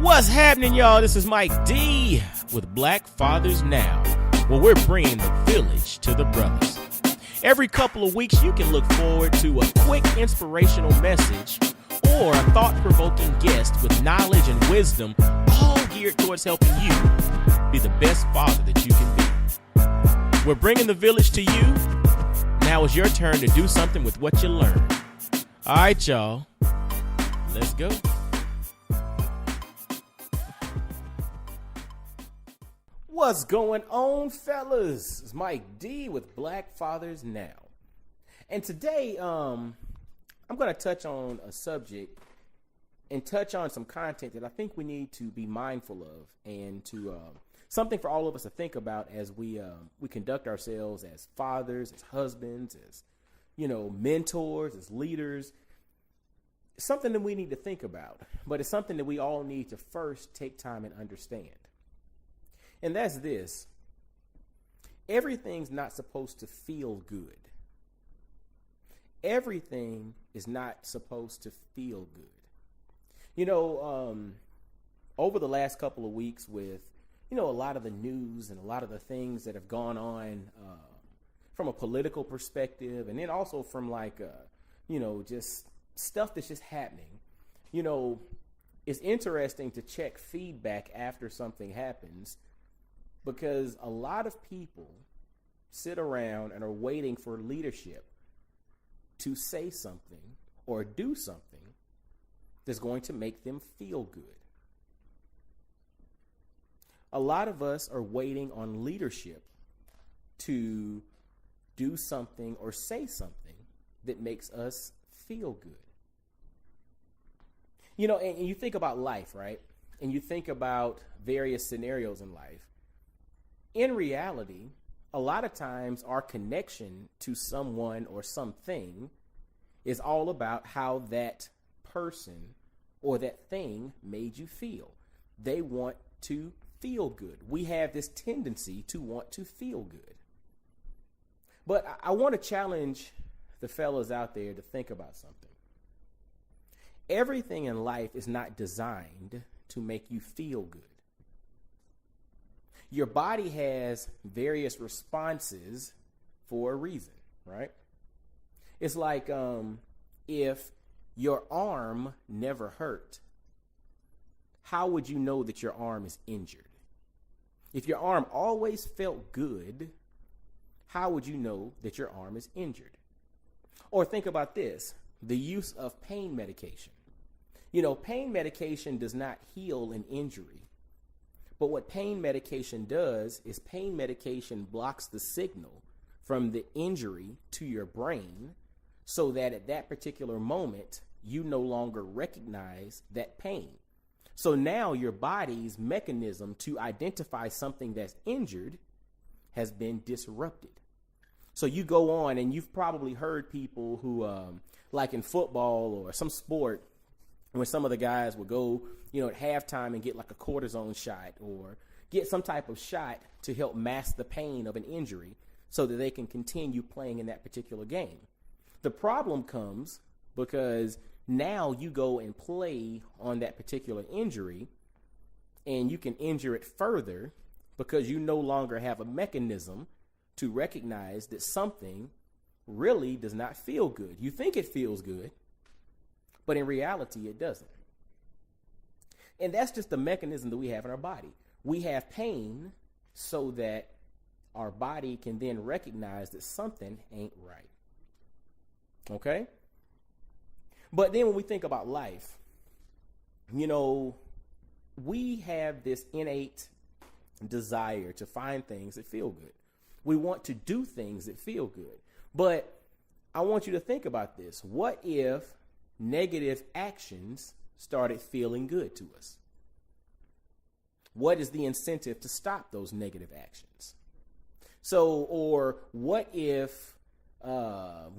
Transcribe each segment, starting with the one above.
What's happening, y'all? This is Mike D with Black Fathers Now, where we're bringing the village to the brothers. Every couple of weeks, you can look forward to a quick inspirational message or a thought-provoking guest with knowledge and wisdom, all geared towards helping you be the best father that you can be. We're bringing the village to you. Now it's your turn to do something with what you learned. All right, y'all. Let's go. What's going on, fellas? It's Mike D with Black Fathers Now. And today, I'm going to touch on a subject and touch on some content that I think we need to be mindful of, and to something for all of us to think about as we conduct ourselves as fathers, as husbands, as, mentors, as leaders. It's something that we need to think about, but it's something that we all need to first take time and understand. And that's this: everything's not supposed to feel good. Everything is not supposed to feel good. Over the last couple of weeks with, a lot of the news and a lot of the things that have gone on from a political perspective, and then also from just stuff that's just happening, it's interesting to check feedback after something happens, because a lot of people sit around and are waiting for leadership to say something or do something that's going to make them feel good. A lot of us are waiting on leadership to do something or say something that makes us feel good. And you think about life, right? And you think about various scenarios in life. In reality, a lot of times our connection to someone or something is all about how that person or that thing made you feel. They want to feel good. We have this tendency to want to feel good. But I want to challenge the fellas out there to think about something. Everything in life is not designed to make you feel good. Your body has various responses for a reason, right? It's like if your arm never hurt, how would you know that your arm is injured? If your arm always felt good, how would you know that your arm is injured? Or think about this: the use of pain medication. Pain medication does not heal an injury. But what pain medication does is pain medication blocks the signal from the injury to your brain, so that at that particular moment, you no longer recognize that pain. So now your body's mechanism to identify something that's injured has been disrupted. So you go on, and you've probably heard people who, like in football or some sport, when some of the guys would go, at halftime and get like a cortisone shot or get some type of shot to help mask the pain of an injury so that they can continue playing in that particular game. The problem comes because now you go and play on that particular injury, and you can injure it further because you no longer have a mechanism to recognize that something really does not feel good. You think it feels good, but in reality, it doesn't. And that's just the mechanism that we have in our body. We have pain so that our body can then recognize that something ain't right. Okay? But then when we think about life, we have this innate desire to find things that feel good. We want to do things that feel good. But I want you to think about this. What if negative actions started feeling good to us? What is the incentive to stop those negative actions? So, or what if the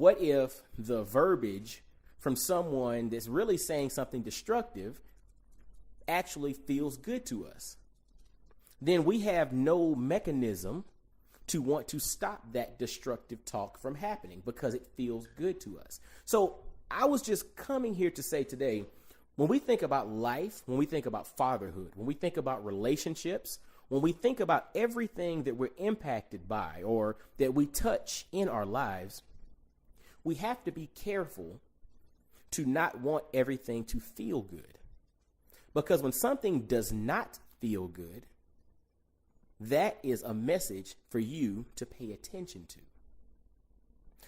verbiage from someone that's really saying something destructive actually feels good to us? Then we have no mechanism to want to stop that destructive talk from happening because it feels good to us. So I was just coming here to say today, When we think about life, when we think about fatherhood, when we think about relationships, when we think about everything that we're impacted by or that we touch in our lives, we have to be careful to not want everything to feel good. Because when something does not feel good, that is a message for you to pay attention to.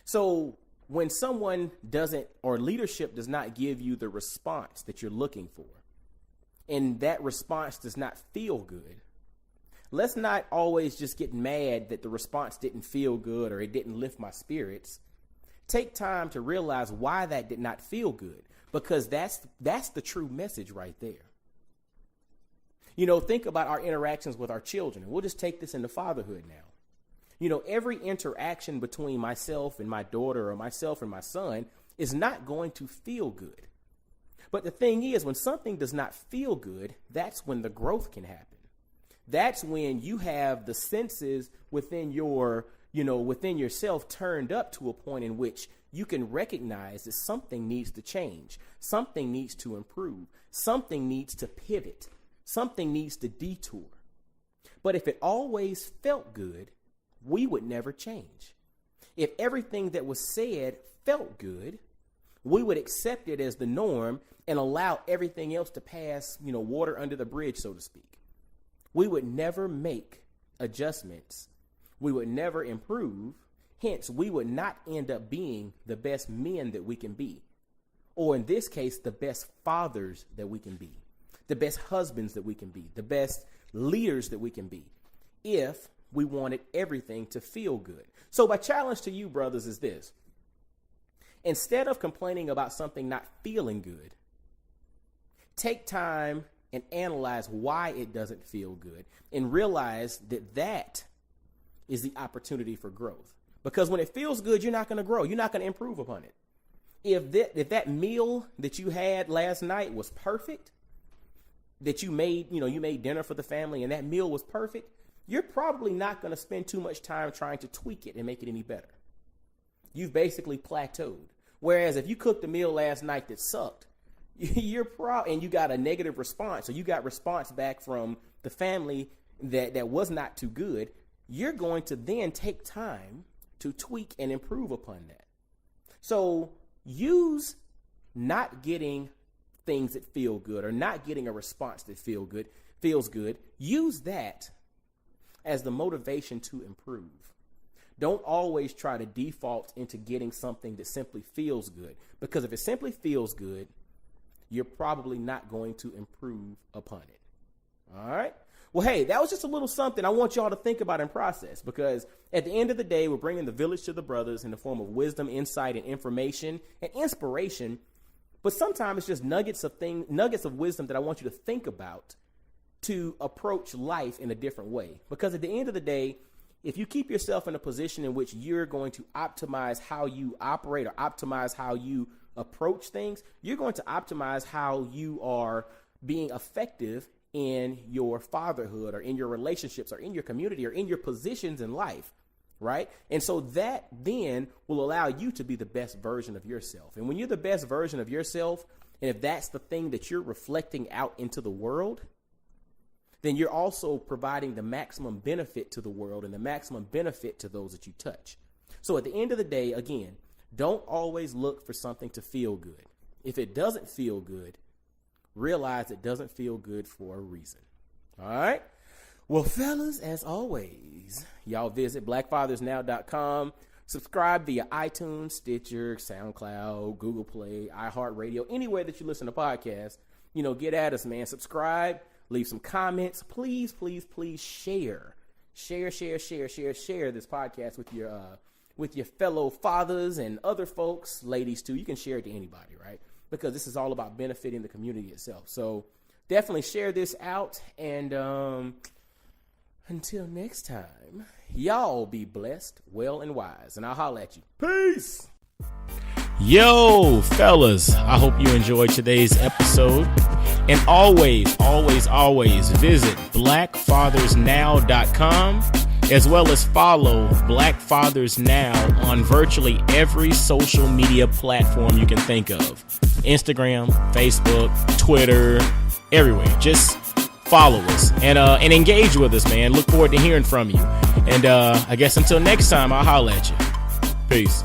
So when someone doesn't, or leadership does not give you the response that you're looking for, and that response does not feel good, let's not always just get mad that the response didn't feel good or it didn't lift my spirits. Take time to realize why that did not feel good, because that's the true message right there. You know, think about our interactions with our children. We'll just take this into fatherhood now. You know, every interaction between myself and my daughter or myself and my son is not going to feel good. But the thing is, when something does not feel good, that's when the growth can happen. That's when you have the senses within within yourself turned up to a point in which you can recognize that something needs to change. Something needs to improve. Something needs to pivot. Something needs to detour. But if it always felt good, we would never change. If everything that was said felt good, we would accept it as the norm and allow everything else to pass, water under the bridge, so to speak. We would never make adjustments. We would never improve. Hence, we would not end up being the best men that we can be. Or in this case, the best fathers that we can be. The best husbands that we can be. The best leaders that we can be. If we wanted everything to feel good. So my challenge to you, brothers, is this. Instead of complaining about something not feeling good, take time and analyze why it doesn't feel good and realize that that is the opportunity for growth. Because when it feels good, you're not going to grow. You're not going to improve upon it. If that meal that you had last night was perfect, that you made dinner for the family and that meal was perfect, you're probably not going to spend too much time trying to tweak it and make it any better. You've basically plateaued. Whereas if you cooked a meal last night that sucked, and you got a negative response, or you got response back from the family that was not too good, you're going to then take time to tweak and improve upon that. So use not getting things that feel good or not getting a response that feels good. Use that as the motivation to improve. Don't always try to default into getting something that simply feels good, because if it simply feels good, you're probably not going to improve upon it. All right. Well, hey, that was just a little something I want y'all to think about and process, because at the end of the day, we're bringing the village to the brothers in the form of wisdom, insight, and information and inspiration. But sometimes it's just nuggets of wisdom that I want you to think about to approach life in a different way. Because at the end of the day, if you keep yourself in a position in which you're going to optimize how you operate or optimize how you approach things, you're going to optimize how you are being effective in your fatherhood or in your relationships or in your community or in your positions in life, right? And so that then will allow you to be the best version of yourself. And when you're the best version of yourself, and if that's the thing that you're reflecting out into the world, then you're also providing the maximum benefit to the world and the maximum benefit to those that you touch. So at the end of the day, again, don't always look for something to feel good. If it doesn't feel good, realize it doesn't feel good for a reason. All right. Well, fellas, as always, y'all visit blackfathersnow.com. Subscribe via iTunes, Stitcher, SoundCloud, Google Play, iHeartRadio, anywhere that you listen to podcasts. Get at us, man. Subscribe. Leave some comments. Please, please, please share this podcast with your fellow fathers and other folks, ladies too. You can share it to anybody, right? Because this is all about benefiting the community itself. So definitely share this out. And until next time, y'all be blessed, well, and wise. And I'll holler at you. Peace. Yo, fellas, I hope you enjoyed today's episode. And always, always, always visit blackfathersnow.com, as well as follow Black Fathers Now on virtually every social media platform you can think of. Instagram, Facebook, Twitter, everywhere. Just follow us and engage with us, man. Look forward to hearing from you. And I guess until next time, I'll holler at you. Peace.